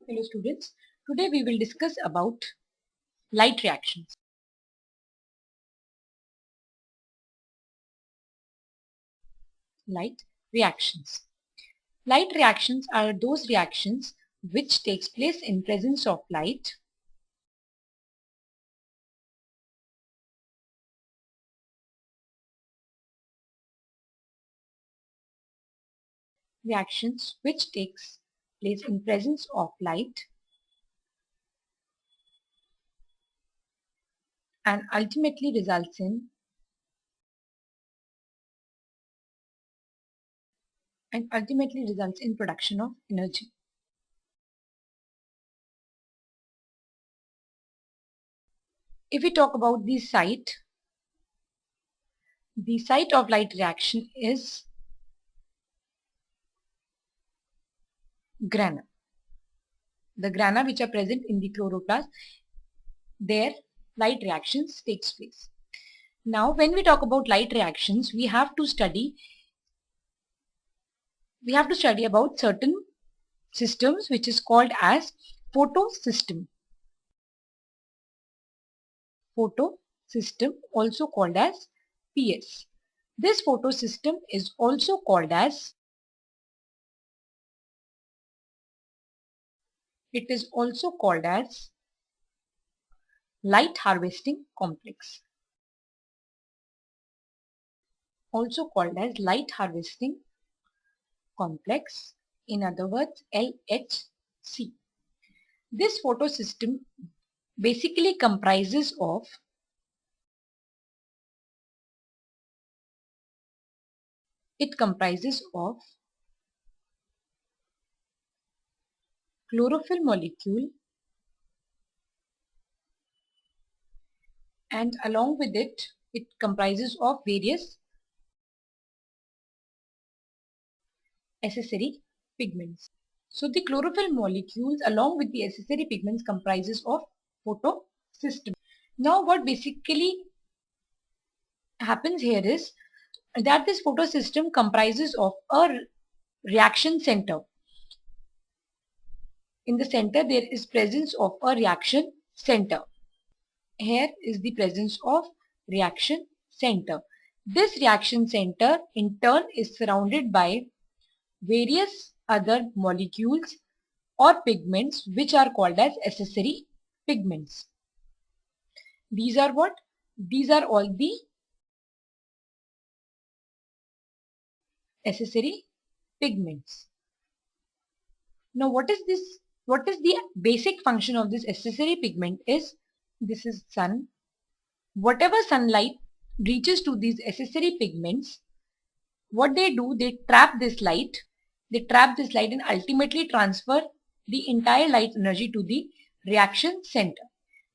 Hello students, today we will discuss about light reactions. Light reactions. Light reactions are those reactions which takes place in presence of light. Reactions which takes place in presence of light and ultimately results in production of energy. If we talk about the site of light reaction is grana. The grana which are present in the chloroplast, there light reactions takes place. Now when we talk about light reactions, we have to study about certain systems which is called as photosystem. Photosystem, also called as PS. This photosystem is also called as light harvesting complex. Also called as light harvesting complex, in other words LHC. This photosystem basically comprises of chlorophyll molecule, and along with it comprises of various accessory pigments. So the chlorophyll molecules along with the accessory pigments comprises of photosystem. Now what basically happens here is that this photosystem comprises of a reaction center. In the center there is presence of a reaction center. Here is the presence of reaction center. This reaction center in turn is surrounded by various other molecules or pigments which are called as accessory pigments. These are what? These are all the accessory pigments. Now what is this? What is the basic function of this accessory pigment is? This is sun. Whatever sunlight reaches to these accessory pigments, what they do, they trap this light and ultimately transfer the entire light energy to the reaction center.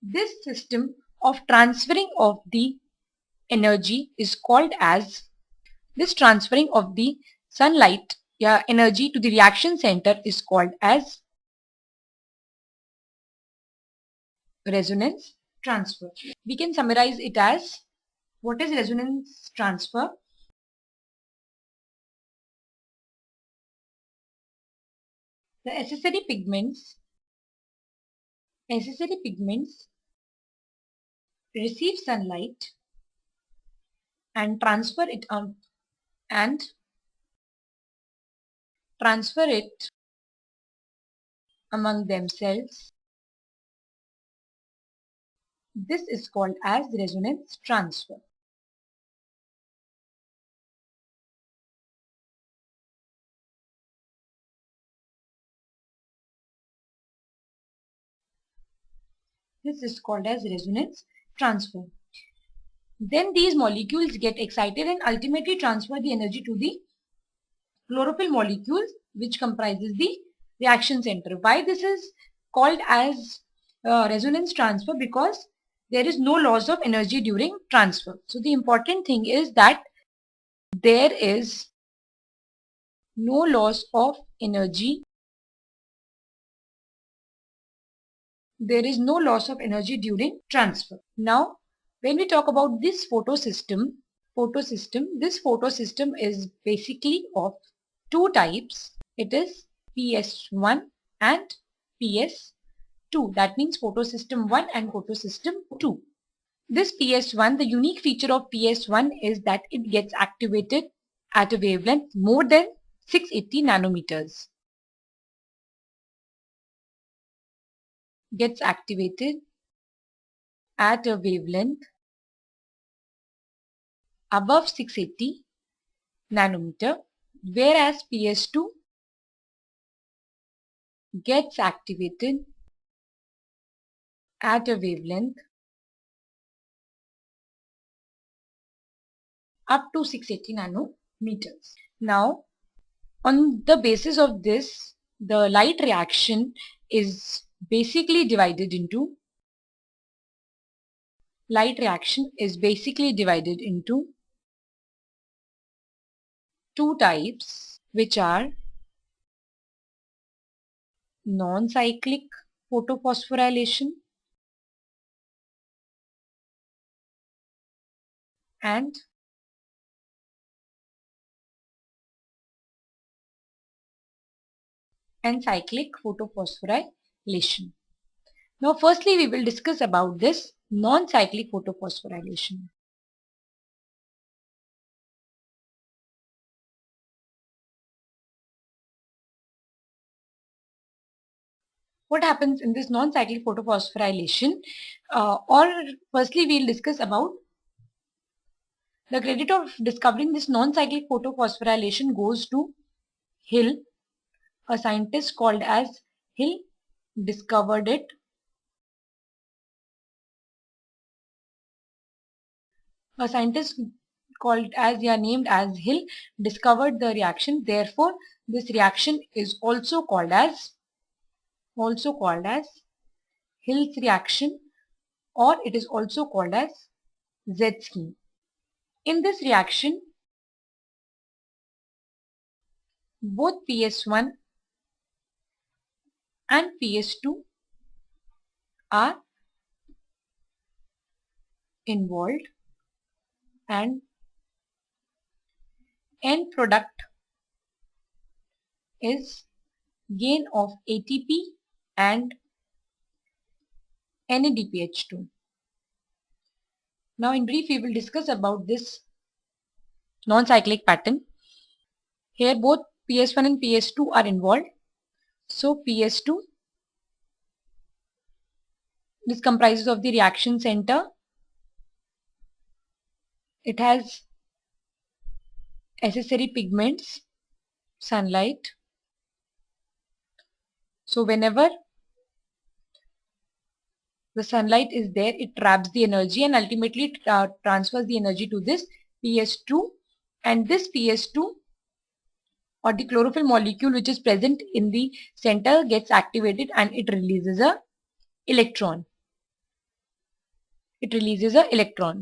This system of transferring of the energy is called as, this transferring of the sunlight energy to the reaction center is called as resonance transfer. We can summarize it as, what is resonance transfer? The accessory pigments receive sunlight and transfer it among themselves. This is called as resonance transfer. This is called as resonance transfer. Then these molecules get excited and ultimately transfer the energy to the chlorophyll molecules which comprises the reaction center. Why this is called as resonance transfer? Because there is no loss of energy during transfer. So the important thing is that there is no loss of energy. There is no loss of energy during transfer. Now, when we talk about this photosystem, this photosystem is basically of two types. It is PS1 and PS2. That means photosystem 1 and photosystem 2. This PS1, the unique feature of PS1 is that it gets activated at a wavelength more than 680 nanometers. Gets activated at a wavelength above 680 nanometer, whereas PS2 gets activated at a wavelength up to 680 nanometers. Now, on the basis of this, the light reaction is basically divided into two types, which are non-cyclic photophosphorylation and cyclic photophosphorylation. Now firstly we will discuss about this non-cyclic photophosphorylation. What happens in this non-cyclic photophosphorylation? Firstly we will discuss about the credit of discovering this non-cyclic photophosphorylation goes to Hill. A scientist called as Hill discovered it. A scientist named as Hill discovered the reaction. Therefore, this reaction is also called as Hill's reaction, or it is also called as Z scheme. In this reaction, both PS1 and PS2 are involved, and end product is gain of ATP and NADPH2. Now in brief we will discuss about this non-cyclic pattern. Here both PS1 and PS2 are involved. So PS2, this comprises of the reaction center. It has accessory pigments, sunlight. So whenever the sunlight is there, it traps the energy and ultimately transfers the energy to this PS2, and this PS2 or the chlorophyll molecule which is present in the center gets activated and it releases a electron.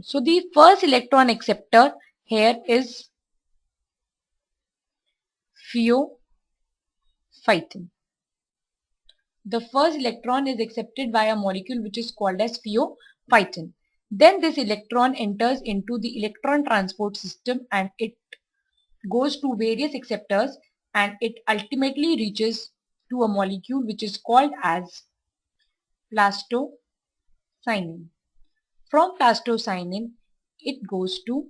So the first electron acceptor here is pheophytin. The first electron is accepted by a molecule which is called as pheophytin. Then this electron enters into the electron transport system and it goes to various acceptors and it ultimately reaches to a molecule which is called as plastocyanin. From plastocyanin, it goes to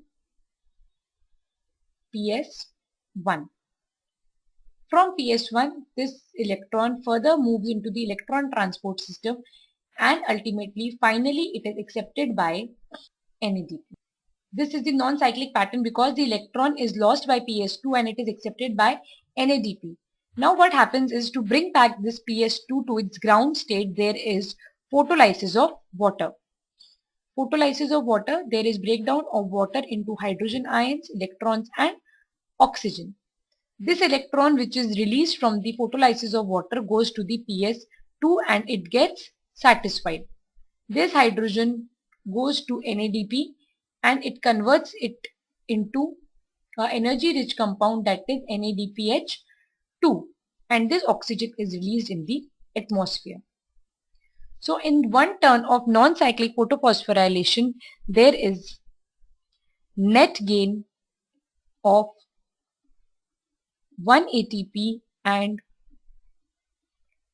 PS1. From PS1, this electron further moves into the electron transport system and ultimately, finally, it is accepted by NADP. This is the non-cyclic pattern because the electron is lost by PS2 and it is accepted by NADP. Now what happens is, to bring back this PS2 to its ground state, there is photolysis of water. There is breakdown of water into hydrogen ions, electrons and oxygen. This electron which is released from the photolysis of water goes to the PS2 and it gets satisfied. This hydrogen goes to NADP and it converts it into an energy rich compound, that is NADPH2, and this oxygen is released in the atmosphere. So in one turn of non-cyclic photophosphorylation, there is net gain of 1 ATP and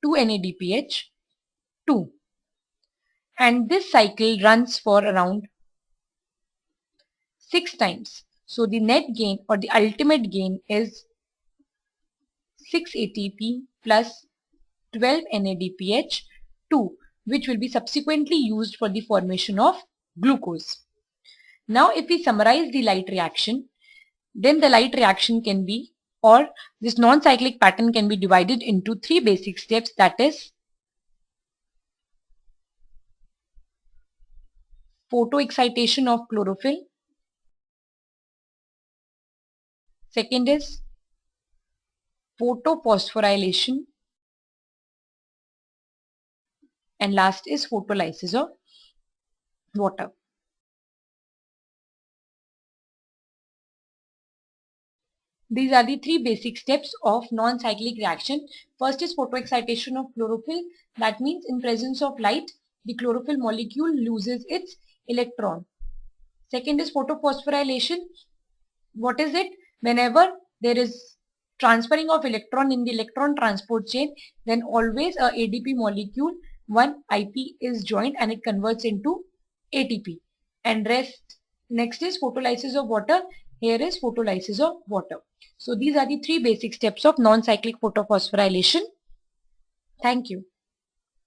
2 NADPH 2, and this cycle runs for around 6 times. So the net gain or the ultimate gain is 6 ATP plus 12 NADPH 2, which will be subsequently used for the formation of glucose. Now if we summarize the light reaction, then the light reaction can be, or this non-cyclic pattern can be divided into 3 basic steps, that is photoexcitation of chlorophyll, second is photophosphorylation, and last is photolysis of water. These are the 3 basic steps of non-cyclic reaction. First is photoexcitation of chlorophyll. That means in presence of light, the chlorophyll molecule loses its electron. Second is photophosphorylation. What is it? Whenever there is transferring of electron in the electron transport chain, then always a ADP molecule 1 IP is joined and it converts into ATP. And next is photolysis of water. Here is photolysis of water. So these are the 3 basic steps of non-cyclic photophosphorylation. Thank you.